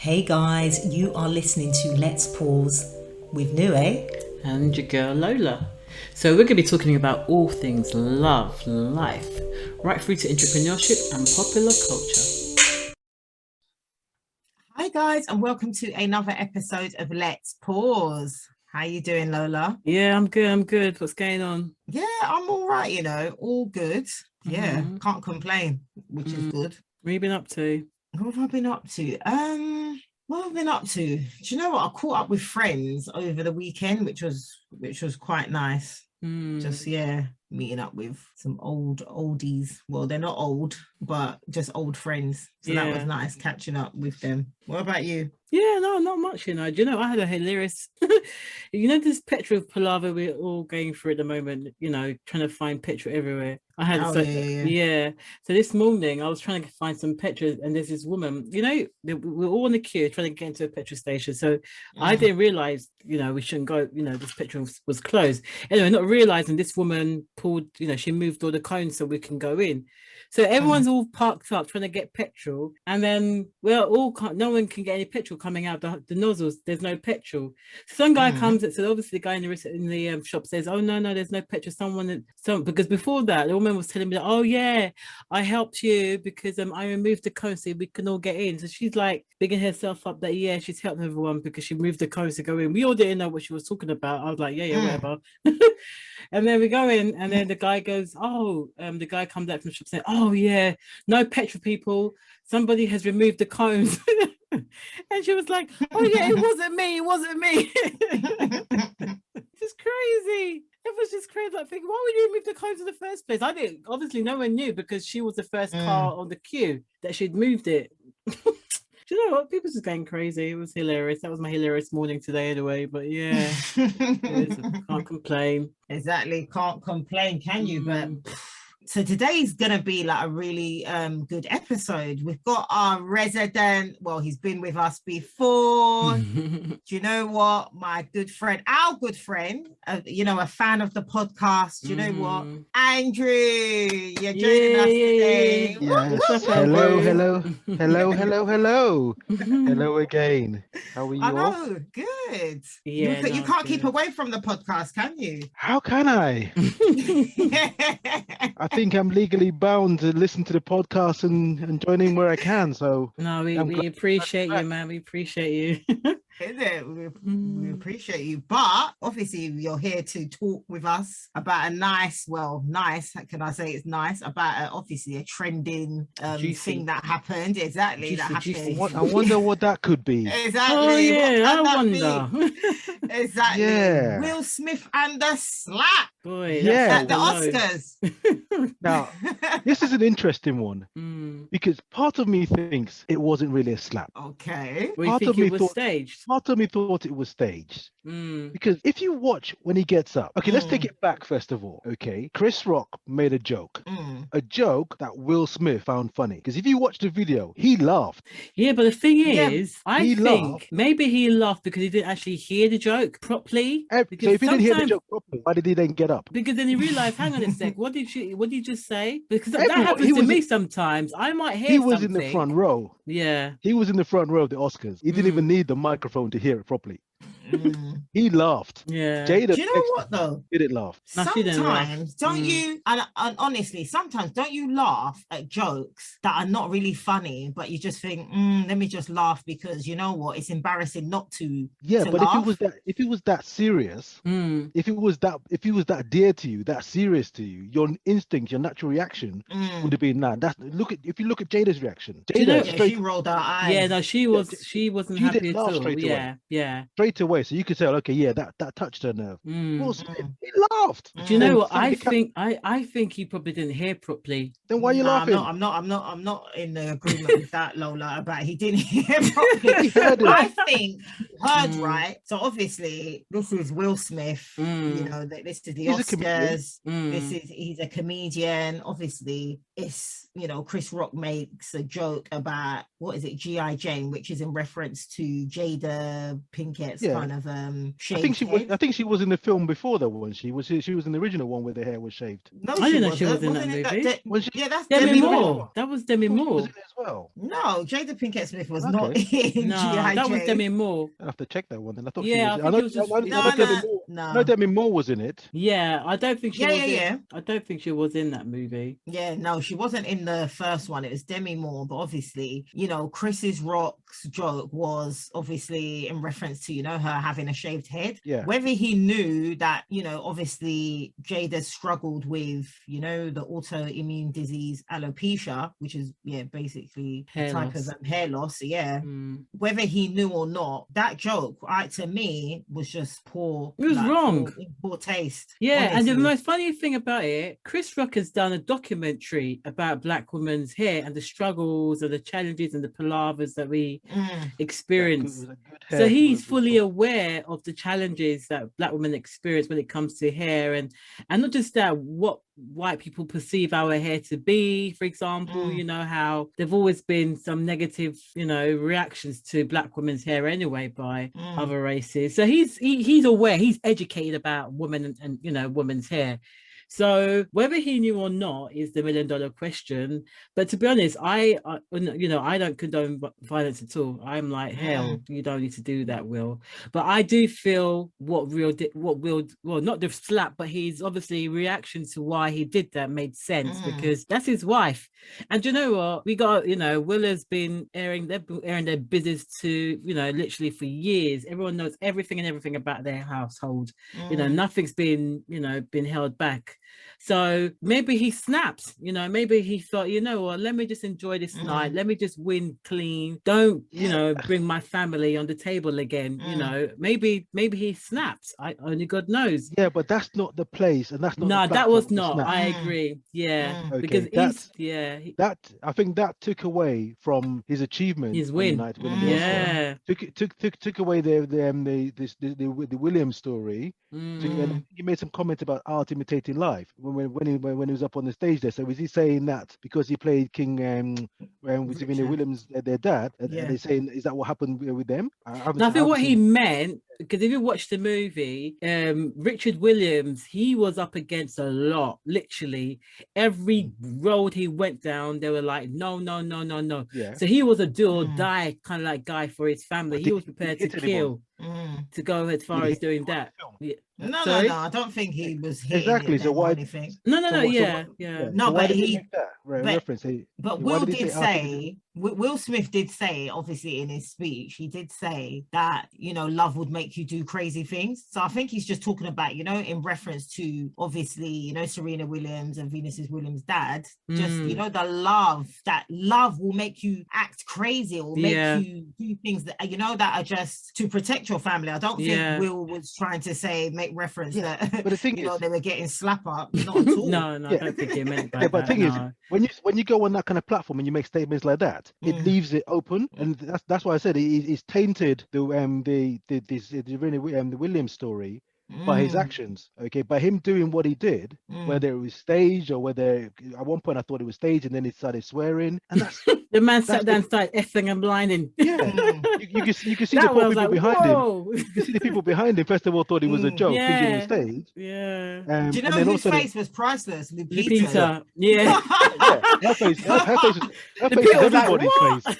Hey guys, you are listening to Let's Pause with Nue. And your girl Lola. So we're going to be talking about all things love, life, right through to entrepreneurship and popular culture. Hi guys, and welcome to another episode of Let's Pause. How you doing, Lola? Yeah, I'm good. What's going on? Yeah, I'm all right, all good. Yeah, can't complain, which is good. What have you been up to? What have I been up to? What have I been up to? Do you know what? I caught up with friends over the weekend, which was quite nice. Just meeting up with some oldies. Well, they're not old, but just old friends. So that was nice catching up with them. What about you? Yeah, no, not much, Do you know, I had a hilarious, this petrol palaver we're all going through at the moment, trying to find petrol everywhere. I had So this morning I was trying to find some petrol, and there's this woman, we're all in the queue trying to get into a petrol station. So I didn't realize, we shouldn't go, this petrol was closed. Anyway, not realizing this woman pulled, she moved all the cones so we can go in. So everyone's all parked up trying to get petrol, and then no one can get any petrol coming out the nozzles. There's no petrol. Some guy comes and says, obviously the guy in the shop says, oh no, there's no petrol. Because before that the woman was telling me that, oh yeah, I helped you because I removed the cone so we can all get in. So she's like bigging herself up that she's helped everyone because she moved the cones to go in. We all didn't know what she was talking about. I was like, whatever. And then we go in, and then the guy goes, the guy comes out from the shop saying, oh yeah, no petrol people, somebody has removed the cones. And she was like, oh yeah, it wasn't me. Just crazy. It was just crazy. Like, thinking, why would you remove the cones in the first place? I didn't. Obviously, no one knew because she was the first car on the queue that she'd moved it. Do you know what? People just going crazy. It was hilarious. That was my hilarious morning today, anyway. But yeah, can't complain. Exactly, can't complain, can you? But so today's gonna be like a really good episode. We've got our resident, well, he's been with us before. Do you know what? Our good friend, a fan of the podcast. Do you know what? Andrew, you're joining us today. Yes. Hello. Hello again. How are you all? Oh, good. Yeah, you can't keep away from the podcast, can you? How can I? I think I'm legally bound to listen to the podcast and join in where I can. So no, we appreciate you, man. We appreciate you. Is it? We appreciate you, but obviously you're here to talk with us about how can I say it's nice, about obviously a trending thing that happened. Exactly. I wonder what that could be. Exactly. Oh yeah, I wonder. Exactly. Yeah. Will Smith and the slap. Boy, yeah, the Oscars. Now, this is an interesting one because part of me thinks it wasn't really a slap. Okay. Well, you think it was staged? Part of me thought it was staged. Because if you watch when he gets up, okay, let's take it back first of all. Okay, Chris Rock made a joke that Will Smith found funny. Because if you watch the video, he laughed. Yeah, but the thing is, I think maybe he laughed because he didn't actually hear the joke properly. So if he didn't hear the joke properly, why did he then get up? Because then he realized, hang on a sec, what did you just say? Because that happens to me sometimes. I might hear something. He was in the front row. Yeah. He was in the front row of the Oscars. He didn't even need the microphone to hear it properly. He laughed. Yeah. Jada, do you know what though? Didn't laugh. Sometimes don't you? And honestly, sometimes don't you laugh at jokes that are not really funny, but you just think, let me just laugh because you know what? It's embarrassing not to. Yeah, to but laugh. if it was that serious, if it was that dear to you, that serious to you, your instinct, your natural reaction would have been that. If you look at Jada's reaction, she rolled her eyes. Yeah, no, she wasn't happy at all. Yeah. Straight away. So you could say, okay, yeah, that touched her nerve. Will Smith, he laughed. Do you know what? I think he probably didn't hear properly. Then why are you laughing? I'm not in the agreement with that, Lola, about he didn't hear properly. I think heard, right? So obviously, this is Will Smith. You know, this is the He's Oscars. He's a comedian. Obviously, it's, you know, Chris Rock makes a joke about, what is it, G.I. Jane, which is in reference to Jada Pinkett's kind of shaved head. I think she was in the film before that one. She was in the original one where the hair was shaved. No, I didn't know she was in that movie. Yeah, that's Demi Moore. That was Demi Moore. She was in it as well. No, Jada Pinkett Smith was not in G.I. That Jane. was Demi Moore. I have to check that one. Then I thought yeah, she I was. I know Demi Moore was in it. Yeah, I don't think she was. I don't think she was in that movie. Yeah, no, she wasn't in the first one. It was Demi Moore, but obviously, you know, Chris's Rock's joke was obviously in reference to, you know, her having a shaved head. Yeah. Whether he knew that, you know, obviously Jada struggled with, you know, the autoimmune disease alopecia, which is basically a type of hair loss. Yeah. Whether he knew or not, that joke, to me, was just poor. It was wrong. Poor taste. Yeah, honestly. And the most funny thing about it, Chris Rock has done a documentary about Black women's hair and the struggles and the challenges and the palavers that we experience. So he's fully aware of the challenges that Black women experience when it comes to hair, and not just that, what white people perceive our hair to be, for example, you know, how there've always been some negative, you know, reactions to Black women's hair anyway by other races. So he's aware, he's educated about women and you know, women's hair. So whether he knew or not is the $1 million question. But to be honest, I don't condone violence at all. I'm like, hell, you don't need to do that, Will. But I do feel what Will, not the slap, but his obviously reaction to why he did that made sense, because that's his wife. And you know what? We got, you know, Will has been airing their business to, you know, literally for years. Everyone knows everything about their household. You know, nothing's been held back. So maybe he snapped, you know, maybe he thought, you know what, let me just enjoy this night. Let me just win clean. Don't, you know, bring my family on the table again. You know, maybe he snapped. Only God knows. Yeah, but that's not the place, and that's not. No, that was not. I agree. Yeah, okay, because I think that took away from his achievement. His win. Took away the Williams story. And he made some comments about art imitating life when he was up on the stage there. So was he saying that because he played King Serena Williams, their dad? Are they saying, is that what happened with them? I think what he meant, because if you watch the movie, Richard Williams, he was up against a lot. Literally every road he went down, they were like, no. Yeah. So he was a do or die kind of like guy for his family. He was prepared to kill. To go as far as doing that. No, I don't think he was exactly. So why? No. No, but he. But Will did say. Will Smith did say, obviously in his speech, he did say that, you know, love would make you do crazy things. So I think he's just talking about, you know, in reference to obviously, you know, Serena Williams and Venus Williams' dad. Just, you know, that love will make you act crazy or make you do things that, you know, that are just to protect your family. I don't think Will was trying to make reference that, but the thing is, they were getting slap up. Not at all. No, I don't think he meant that. But the thing is, when you go on that kind of platform and you make statements like that, it leaves it open, and that's why I said it's tainted the Williams story by his actions. Okay, by him doing what he did, whether it was staged or whether at one point I thought it was staged, and then he started swearing, and that's the man sat down and started effing and blinding. Yeah, you can see the poor people behind him. You can see the people behind him. First of all, thought it was a joke, thinking it was staged. Yeah. Do you know whose face was priceless? Lupita. Yeah. Her face is everybody's face.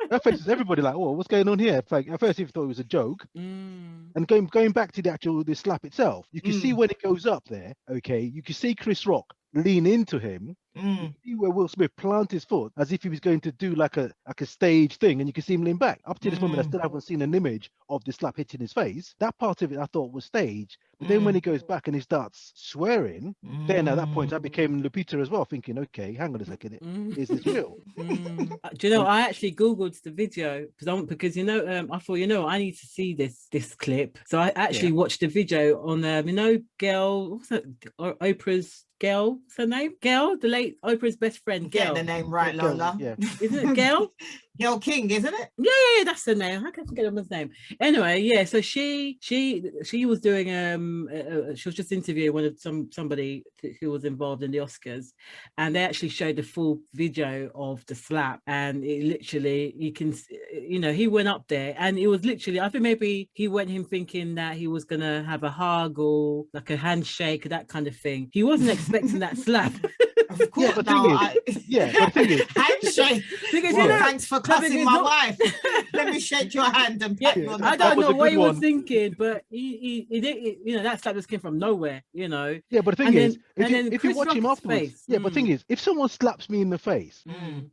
Her face is everybody like, oh, what's going on here? Like, at first, he thought it was a joke. And going back to the slap itself, you can see when it goes up there. Okay, you can see Chris Rock lean into him. You see where Will Smith plant his foot as if he was going to do like a stage thing, and you can see him lean back. Up to this moment, I still haven't seen an image of the slap hitting his face. That part of it I thought was staged, but then when he goes back and he starts swearing, then at that point I became Lupita as well, thinking, okay, hang on a second, is this real? Do you know, I actually googled the video because you know, I thought, you know, I need to see this clip, so I actually watched the video on you know, Gail, what's that, Oprah's Gail, what's her name? Gail, the date Oprah's best friend, Get Gail. the name right, Gail, Lola. yeah. Isn't it Gail? Gail King, isn't it? Yeah, that's the name. How can I forget the woman's name? Anyway, yeah. So she was doing she was just interviewing one of somebody who was involved in the Oscars, and they actually showed the full video of the slap, and it literally, you can, he went up there, and it was literally, I think maybe he went him thinking that he was gonna have a hug or like a handshake or that kind of thing. He wasn't expecting that slap. Of course, but the thing is, handshake. Because thanks for cussing my wife. Let me shake your hand and pat you on the I don't know what he was one. thinking, but he did, that slap just came from nowhere, Yeah, but the thing is, if you watch him afterwards, face, but the thing is, if someone slaps me in the face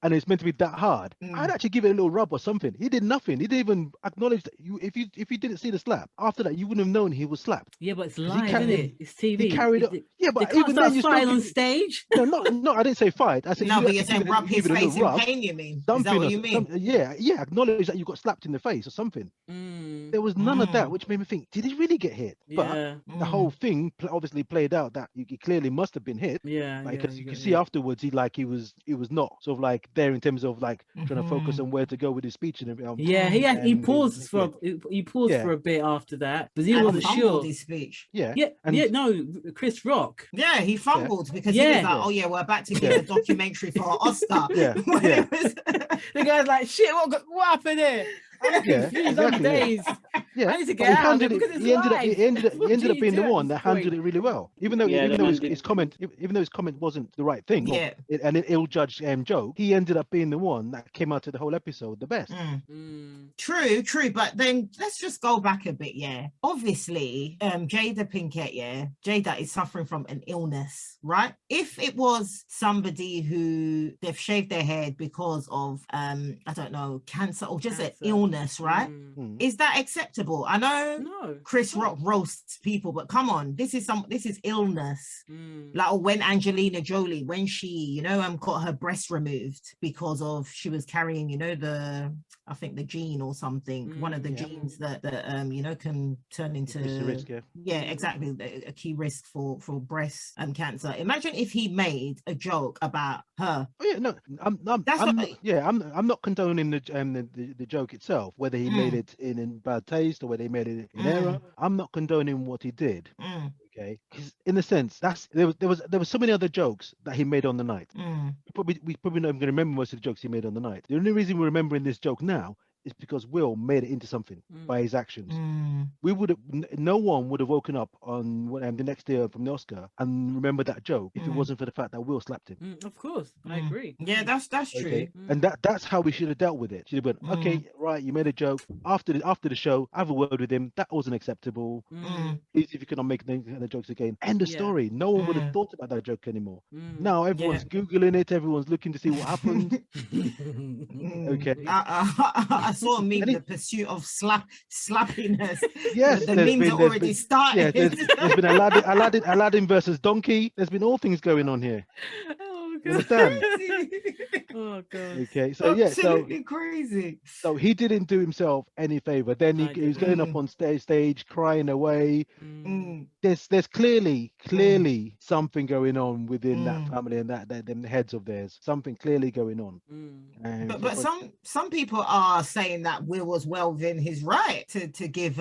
and it's meant to be that hard, I'd actually give it a little rub or something. He did nothing. He didn't even acknowledge that if you didn't see the slap after that, you wouldn't have known he was slapped. Yeah, but it's live, isn't it? It's TV. He carried it. Yeah, but they can't even start then, you fighting still on stage. No, I didn't say fight. I said no, but you're give saying it rub his give it a face little in rub. pain, you mean? Something, Is that what you mean? yeah, acknowledge that you got slapped in the face or something. There was none of that, which made me think, did he really get hit? Yeah. But the whole thing obviously played out that he clearly must have been hit. Yeah, because you can see afterwards he was not sort of like there in terms of like trying to focus on where to go with his speech and everything. Yeah, he paused for a bit after that, but he wasn't sure. His speech. No, Chris Rock. Yeah, he fumbled because he was like, "Oh yeah, we're about to give a documentary for an Oscar." The guy's like, "Shit, what happened here?" I'm confused. I'm dazed. Yeah, I need to get out of it because it's live. He ended up being the one that handled it really well, even though his comment wasn't the right thing. Yeah, and an ill-judged joke. He ended up being the one that came out of the whole episode the best. True. But then let's just go back a bit. Yeah, obviously, Jada Pinkett. Jada is suffering from an illness, right? If it was somebody who they've shaved their head because of I don't know, cancer or just an illness, right? Is that acceptable? I know Chris Rock roasts people, but come on, this is illness. Like when Angelina Jolie, when she got her breast removed because of she was carrying I think the gene or something, one of the genes that can turn into risk, exactly, a key risk for breast cancer. Imagine if he made a joke about her. Oh yeah, no, I'm not condoning the joke itself, whether he made it in bad taste or whether he made it in error. I'm not condoning what he did. Okay, because in a sense, there was so many other jokes that he made on the night. We probably not even going to remember most of the jokes he made on the night. The only reason we're remembering this joke now is because Will made it into something by his actions. No one would have woken up on the next day from the Oscar and remembered that joke if it wasn't for the fact that Will slapped him. Of course, I agree. Yeah, that's true. And that's how we should have dealt with it. Should have went, okay, right, you made a joke after the show. Have a word with him. That wasn't acceptable. Please, if you cannot make the jokes again, end the story. No one would have thought about that joke anymore. Now everyone's googling it. Everyone's looking to see what happened. Okay. I saw a meme, the pursuit of slappiness. Yes, the memes are already started. Yeah, there's been Aladdin versus Donkey. There's been all things going on here. Oh, You understand? Oh god. Okay, so absolutely crazy. So he didn't do himself any favor. Then he was going up on stage crying away. There's clearly something going on within that family and that them heads of theirs. Something clearly going on. But some people are saying that Will was well within his right to give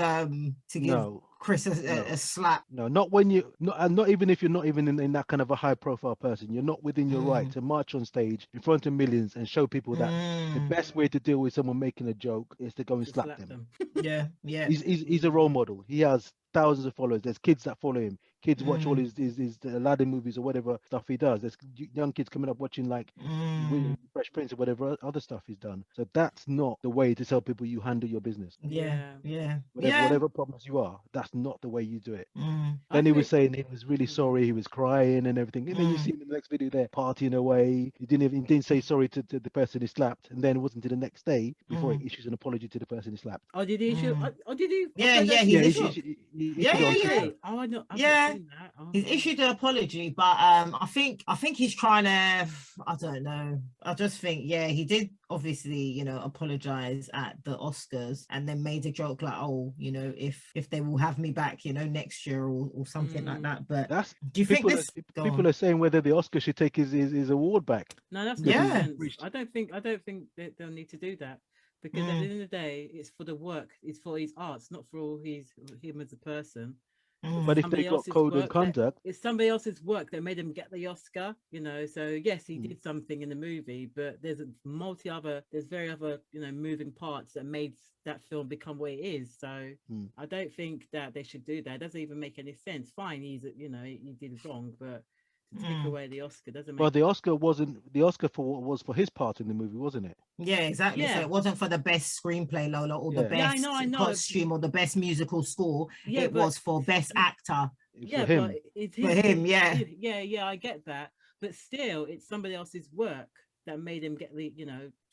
Chris a slap. No, not when you not even if you're not even in that kind of a high profile person. You're not within your right to march on stage in front of millions and show people that the best way to deal with someone making a joke is to go and slap them. Yeah. He's a role model. He has thousands of followers. There's kids that follow him. Kids watch all his Aladdin movies or whatever stuff he does. There's young kids coming up watching like Fresh Prince or whatever other stuff he's done. So that's not the way to tell people you handle your business. Whatever problems you are, that's not the way you do it. Then he was saying he was really sorry. He was crying and everything. And then you see him in the next video there partying away. He didn't say sorry to the person he slapped. And then it wasn't until the next day before he issues an apology to the person he slapped. Oh, did he issue? Oh, did he? Yeah. He Yeah. Oh, I know. Yeah. He's issued an apology, but I think he's trying to. I don't know. I just think, yeah, he did obviously, apologize at the Oscars and then made a joke like, oh, if they will have me back, next year or something like that. But do you think this? People are saying whether the Oscar should take his award back. No, that's nonsense. I don't think that they'll need to do that. Because at the end of the day, it's for the work, it's for his arts, not for all him as a person. But if they got code of conduct, it's somebody else's work that made him get the Oscar, So yes, he did something in the movie, but there's very other, moving parts that made that film become what it is. So I don't think that they should do that. It doesn't even make any sense. Fine, he did wrong, but to take away the Oscar doesn't make well, the Oscar for what was for his part in the movie, wasn't it? Yeah, exactly. Yeah. So it wasn't for the best screenplay, Lola, or the best costume or the best musical score. It was for best actor. Yeah, for him. But it's for him, yeah. Yeah, I get that. But still, it's somebody else's work that made him get the,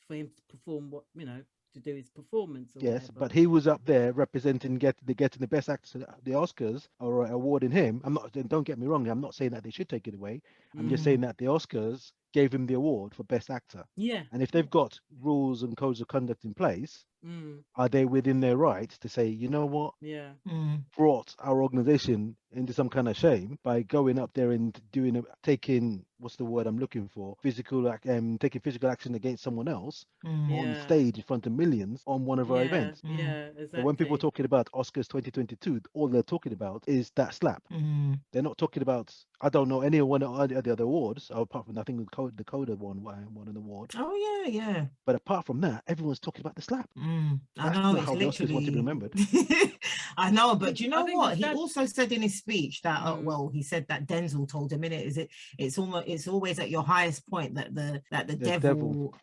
for him to perform what, to do his performance. Yes, but he was up there representing getting the best actor, the Oscars, or awarding him. Don't get me wrong. I'm not saying that they should take it away. I'm just saying that the Oscars gave him the award for best actor. Yeah. And if they've got rules and codes of conduct in place, are they within their rights to say, you know what? Yeah. Brought our organization into some kind of shame by going up there and taking what's the word I'm looking for? Taking physical action against someone else on stage in front of millions on one of our events. Yeah, exactly. So when people are talking about Oscars 2022, all they're talking about is that slap. They're not talking about, I don't know any one of the other awards, apart from I think the Coda won an award. Oh yeah. But apart from that, everyone's talking about the slap. I know, it's how the Oscars want to be remembered. I know, but you know what? He also said in his speech that he said that Denzel told him, it's always at your highest point that the devil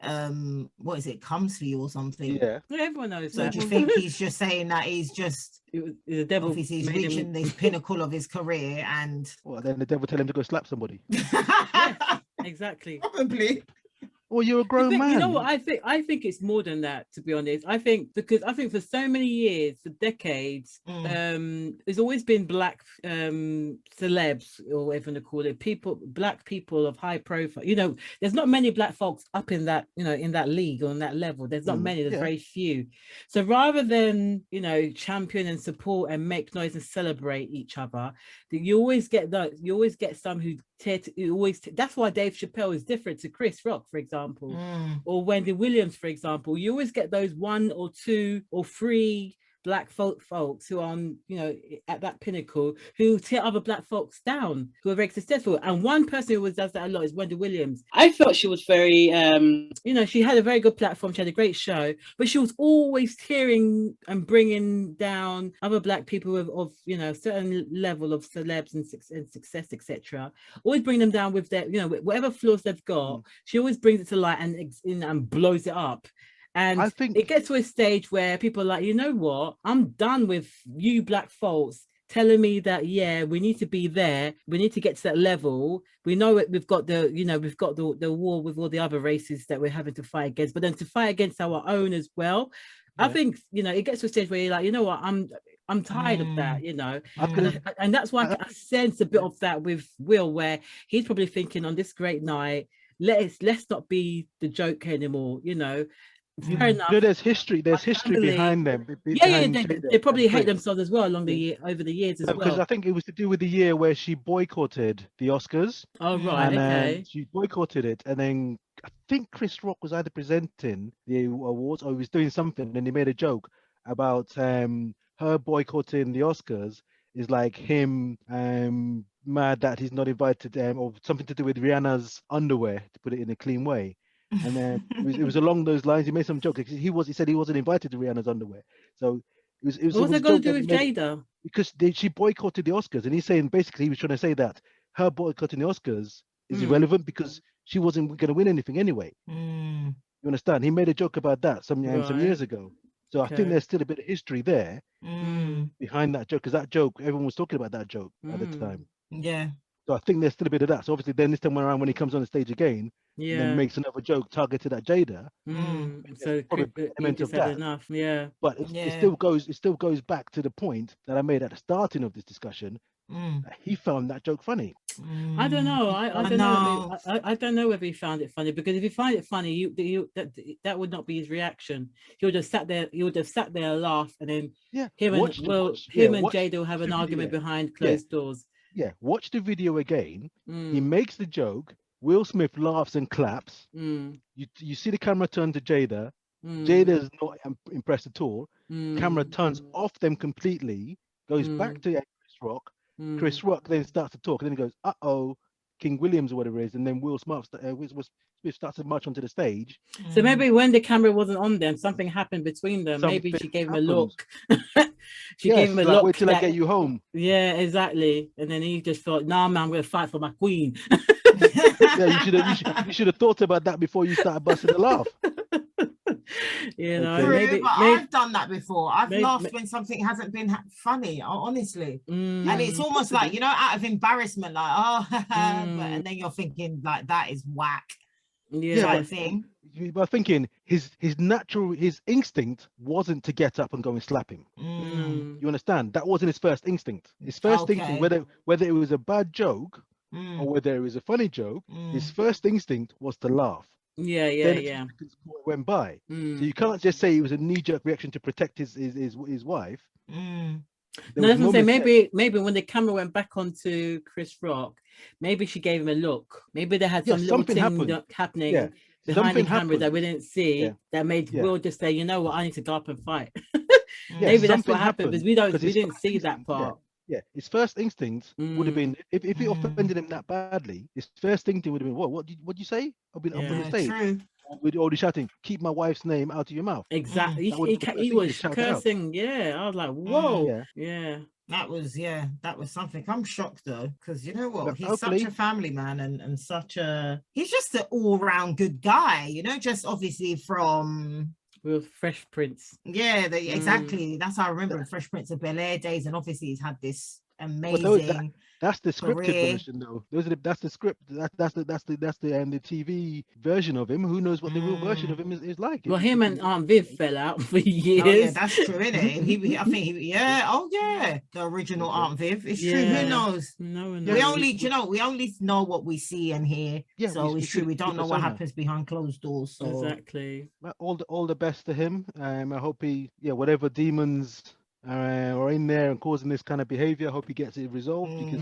what is it, comes for you or something. Yeah. Everyone knows so that. Do you think he's just saying that he's just the devil obviously he's reaching the pinnacle of his career and then the devil tell him to go slap somebody? Yes, exactly. Probably. Well, you're a grown man. You know what? I think it's more than that, to be honest. I think for so many years, for decades, there's always been black celebs, or whatever they call it, black people of high profile. There's not many black folks up in that, in that league or on that level. There's not many. There's very few. So rather than champion and support and make noise and celebrate each other, you always get those. You always get some who that's why Dave Chappelle is different to Chris Rock, for example, or Wendy Williams, for example. You always get those 1 or 2 or 3 black folks who are at that pinnacle, who tear other black folks down, who are very successful. And one person who does that a lot is Wendy Williams. I felt she was very she had a very good platform, she had a great show, but she was always tearing and bringing down other black people of a certain level of celebs and success, etc. Always bring them down with their whatever flaws they've got. She always brings it to light and blows it up. And I think it gets to a stage where people are like, you know what? I'm done with you black folks telling me that, we need to be there. We need to get to that level. We know it. We've got the war with all the other races that we're having to fight against, but then to fight against our own as well. Yeah. I think, it gets to a stage where you're like, you know what? I'm tired of that, and that's why I sense a bit of that with Will, where he's probably thinking on this great night, let's not be the joke anymore, Fair enough. There's history behind them. They probably hate themselves as well over the years as well. Because I think it was to do with the year where she boycotted the Oscars. Oh right, okay. She boycotted it, and then I think Chris Rock was either presenting the awards or he was doing something, and he made a joke about her boycotting the Oscars is like him mad that he's not invited, or something to do with Rihanna's underwear, to put it in a clean way. And then it was along those lines. He made some joke. He said he wasn't invited to Rihanna's underwear. So it was. What's that got to do with Jada? Because she boycotted the Oscars, and he's saying basically he was trying to say that her boycotting the Oscars is irrelevant because she wasn't going to win anything anyway. You understand? He made a joke about that some years ago. So I think there's still a bit of history there behind that joke, because that joke, everyone was talking about that joke at the time. Yeah. So I think there's still a bit of that. So obviously then this time around when he comes on the stage again, and then makes another joke targeted at Jada. So probably element of that. Enough. Yeah. But it still goes back to the point that I made at the starting of this discussion, He found that joke funny. I don't know. I don't know. I don't know whether he found it funny, because if you find it funny, that would not be his reaction. He would have sat there. He would have sat there and laughed, and then him and Jada will have an argument behind closed doors. Yeah, watch the video again. He makes the joke. Will Smith laughs and claps. You see the camera turn to Jada. Jada's not impressed at all. Camera turns off them completely. Goes back to Chris Rock. Chris Rock then starts to talk, and then he goes, "Uh-oh, King Williams or whatever it is," and then Will Smith starts to march onto the stage. So maybe when the camera wasn't on them, something happened between them. Maybe she gave him a look. She gave him a look. Wait till I get you home. Yeah, exactly. And then he just thought, "Nah, man, I'm going to fight for my queen." You should have thought about that before you started busting a laugh. You know, maybe I've done that before. I've laughed when something hasn't been funny, honestly. And it's almost like, you know, out of embarrassment, like, and then you're thinking like, that is whack. Type thing. But thinking his instinct wasn't to get up and go and slap him. You understand? That wasn't his first instinct. His first instinct, whether it was a bad joke or whether it was a funny joke, his first instinct was to laugh. Yeah. Went by. So you can't just say it was a knee-jerk reaction to protect his wife. No, that's what I'm saying. Maybe when the camera went back onto Chris Rock, maybe she gave him a look. Maybe they had some little thing happening behind the camera that we didn't see that made Will just say, "You know what, I need to go up and fight." Maybe that's what happened, because we didn't see that part. Yeah, his first instinct would have been, if it offended him that badly, his first instinct would have been, what did you say? I've been on the stage. With all the shouting, "Keep my wife's name out of your mouth." Exactly. He was cursing. Yeah, I was like, whoa. Yeah. That was something. I'm shocked though, because you know what? He's such a family man and he's just an all-round good guy, you know, just obviously from with Fresh Prince. Yeah, exactly. That's how I remember Fresh Prince of Bel-Air days, and obviously he's had this amazing. That's the scripted version, though. That's the script. That's the TV version of him. Who knows what the real version of him is like? Well, him and Aunt Viv fell out for years. Oh, yeah, that's true, isn't it? I think the original Aunt Viv. It's true. Who knows? No one knows. We only know what we see and hear. Yeah, so it's true. We don't know what happens behind closed doors. So exactly. All the best to him. I hope whatever demons or in there and causing this kind of behavior, I hope he gets it resolved, because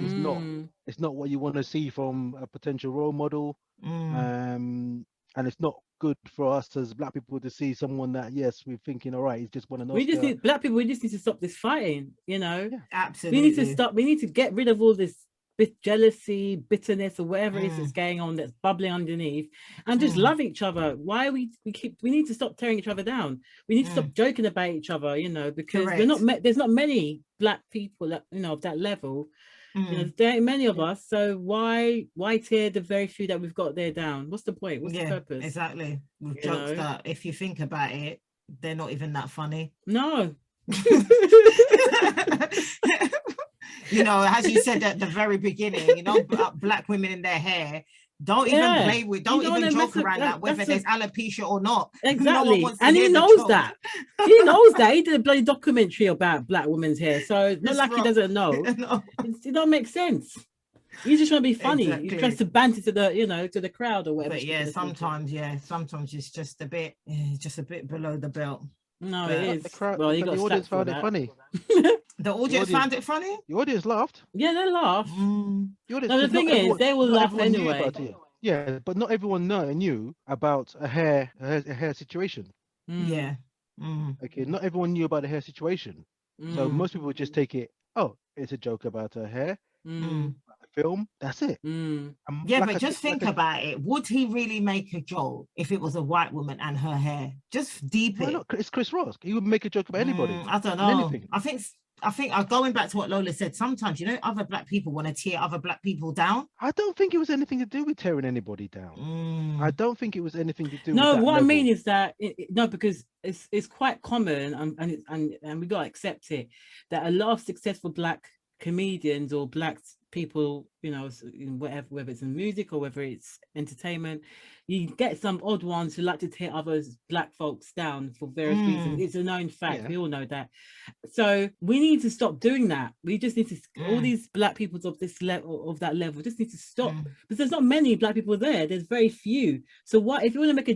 it's not what you want to see from a potential role model, and it's not good for us as black people to see someone that we're thinking, all right, he's just one of those. Black people, we just need to stop this fighting, you know. Absolutely. We need to get rid of all this jealousy, bitterness, or whatever it is that's going on, that's bubbling underneath, and just love each other. Why we need to stop tearing each other down. We need to stop joking about each other, you know, because there's not many black people that, you know, of that level. You know, there ain't many of us, so why tear the very few that we've got there down? What's the point? What's the purpose? Exactly. With jokes that, if you think about it, they're not even that funny. No. You know, as you said at the very beginning, you know, black women in their hair, don't even play with, don't even joke around that, whether there's alopecia or not. Exactly. And he knows that. He knows that. He did a bloody documentary about black women's hair. So it's not like he doesn't know. No. It don't make sense. He's just trying to be funny. Exactly. He's trying to banter to the crowd or whatever. But sometimes it's just a bit below the belt. No, it is. Well, you got the audience found it funny. The audience found it funny? The audience laughed. Yeah, they laughed. The thing is, they will laugh anyway. Yeah, but not everyone knew about a hair situation. Yeah. Okay, not everyone knew about the hair situation. So most people would just take it, it's a joke about her hair. Film, that's it. But just think about it. Would he really make a joke if it was a white woman and her hair? Just deep it. It's Chris Rock. He would make a joke about anybody. I don't know. I think going back to what Lola said, sometimes, you know, other black people want to tear other black people down. I don't think it was anything to do with tearing anybody down. I don't think it was anything to do with that level. I mean is that because it's quite common, and we got to accept it, that a lot of successful black comedians or black people, you know, whatever, whether it's in music or whether it's entertainment, you get some odd ones who like to tear others black folks down for various reasons. It's a known fact. We all know that. So we need to stop doing that. We just need to all these black people of this level, of that level, just need to stop, because there's not many black people there. There's very few. So what if you want to make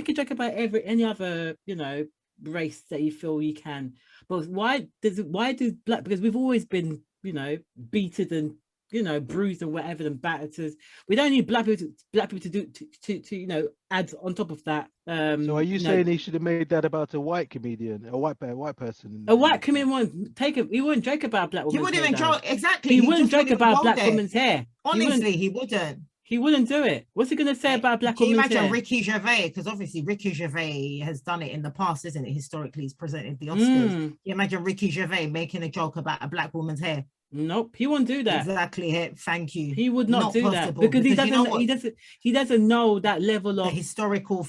a joke about any other, you know, race that you feel you can. But why do black, because we've always been, you know, beaten and, you know, bruised and whatever and battered. We don't need black people to do to you know, add on top of that. So are you saying he should have made that about a white comedian, a white person? A white comedian wouldn't take it. He wouldn't joke about black women's hair. He wouldn't even joke. Exactly. He wouldn't joke about black women's hair. Honestly, he wouldn't. He wouldn't do it. What's he going to say about black women's hair? Can you imagine Ricky Gervais? Because obviously Ricky Gervais has done it in the past, isn't it? Historically, he's presented the Oscars. Can you imagine Ricky Gervais making a joke about a black woman's hair? Nope, he won't do that. Exactly. Thank you. He would not do that because he doesn't know that level of historical.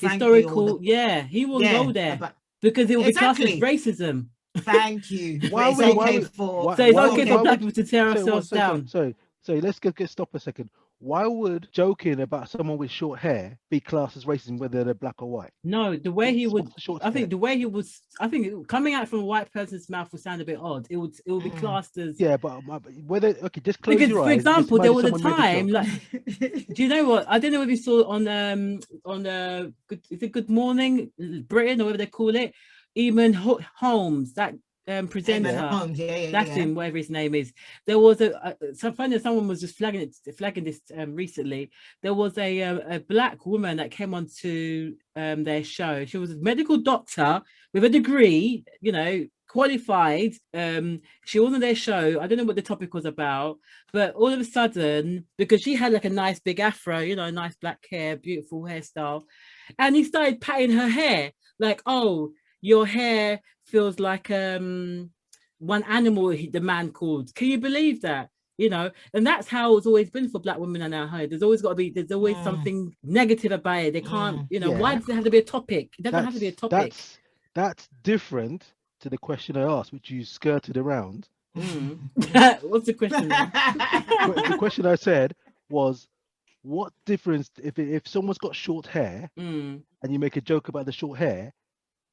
Yeah, he won't go there because it will be classed as racism. Thank you. So it's okay for black people to tear ourselves down. So let's stop a second. Why would joking about someone with short hair be classed as racism, whether they're black or white? No, the way he would, I think coming out from a white person's mouth would sound a bit odd. It would be classed as but whether just close your eyes. For example, there was a time like, do you know what? I don't know if you saw on is it Good Morning Britain or whatever they call it, Eamon Holmes, that presenter, that's him, whatever his name is. There was someone was just flagging this recently. There was a black woman that came onto their show. She was a medical doctor with a degree, you know, qualified. She was on their show. I don't know what the topic was about, but all of a sudden, because she had like a nice big afro, you know, nice black hair, beautiful hairstyle, and he started patting her hair like, oh, your hair feels like one animal, the man called. Can you believe that? You know, and that's how it's always been for black women in our home. There's always something negative about it. They can't, you know, why does it have to be a topic? It doesn't have to be a topic. That's different to the question I asked, which you skirted around. What's the question? The question I said was, what difference if someone's got short hair and you make a joke about the short hair?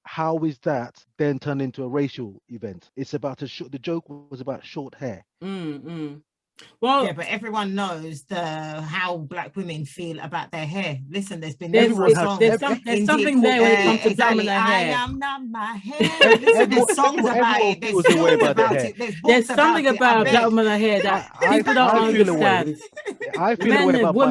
How is that then turned into a racial event? It's about the joke was about short hair. Well, yeah, but everyone knows how black women feel about their hair. Listen, there's been there's something there when it comes to dominant hair. I am not my hair. Listen, there's songs about it. There's stories about it. There's something about dominant hair that people don't understand. I feel a way about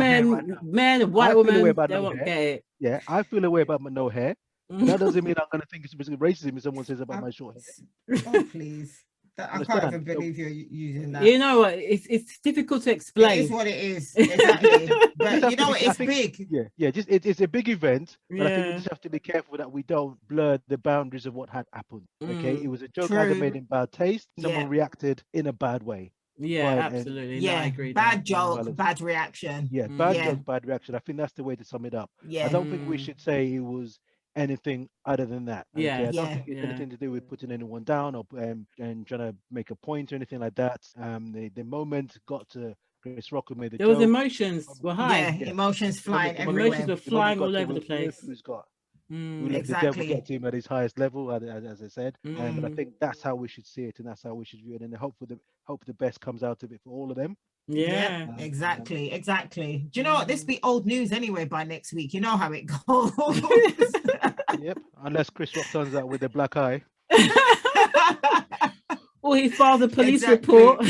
men and white women, they won't get it. Yeah, I feel a way about my no hair. That doesn't mean I'm going to think it's racism if someone says about my short hair. Oh, please. I can't even believe you're using that. You know what? It's difficult to explain. It is what it is. Exactly. But you know what? It's big. Yeah. Just it's a big event. But I think we just have to be careful that we don't blur the boundaries of what had happened. Okay, it was a joke either made in bad taste. Someone reacted in a bad way. Yeah, absolutely. Yeah, no, I agree. Bad joke, bad reaction. Yeah, bad joke, bad reaction. I think that's the way to sum it up. Yeah. I don't think we should say it was anything other than that. Okay? I don't think it's anything to do with putting anyone down or and trying to make a point or anything like that. The moment got to Chris Rock, who made the joke. There was emotions were high. Yeah, emotions flying everywhere. Emotions were flying all over the place. Who let the devil get to him at his highest level, as I said. But I think that's how we should see it, and that's how we should view it. And hope the best comes out of it for all of them. Yeah, exactly. Do you know what? This be old news anyway by next week. You know how it goes. Yep, unless Chris Rock turns out with a black eye. Or he files a police report.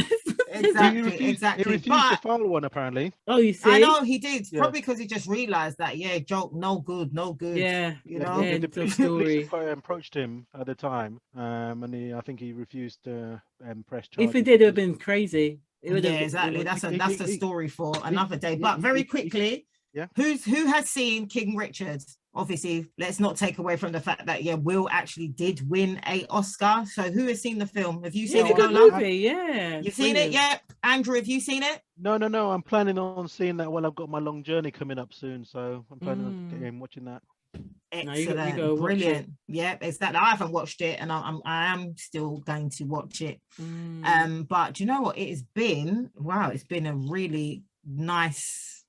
Exactly. He refused to file one, apparently. Oh, you see? I know he did. Probably because he just realized that, joke, no good. Yeah. You know? The police approached him at the time, and I think he refused to press charges. If he did, it would have been crazy. Exactly. That's the story for another day. But very quickly, who has seen King Richard? Obviously, let's not take away from the fact that Will actually did win a Oscar. So who has seen the film? Have you seen it? It's a good movie, yeah. You've seen it? Yeah. Andrew, have you seen it? No. I'm planning on seeing that while I've got my long journey coming up soon. So I'm planning on watching that. Excellent. No, Brilliant. Yeah, exactly. I haven't watched it, and I am still going to watch it. But do you know what? It's been a really nice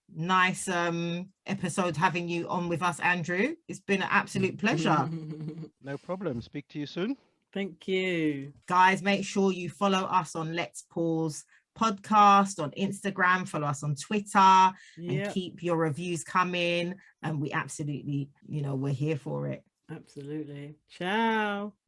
episode having you on with us, Andrew. It's been an absolute pleasure. No problem. Speak to you soon. Thank you. Guys, make sure you follow us on Let's Pause Podcast on Instagram, follow us on Twitter, and keep your reviews coming. And we absolutely, we're here for it. Absolutely. Ciao.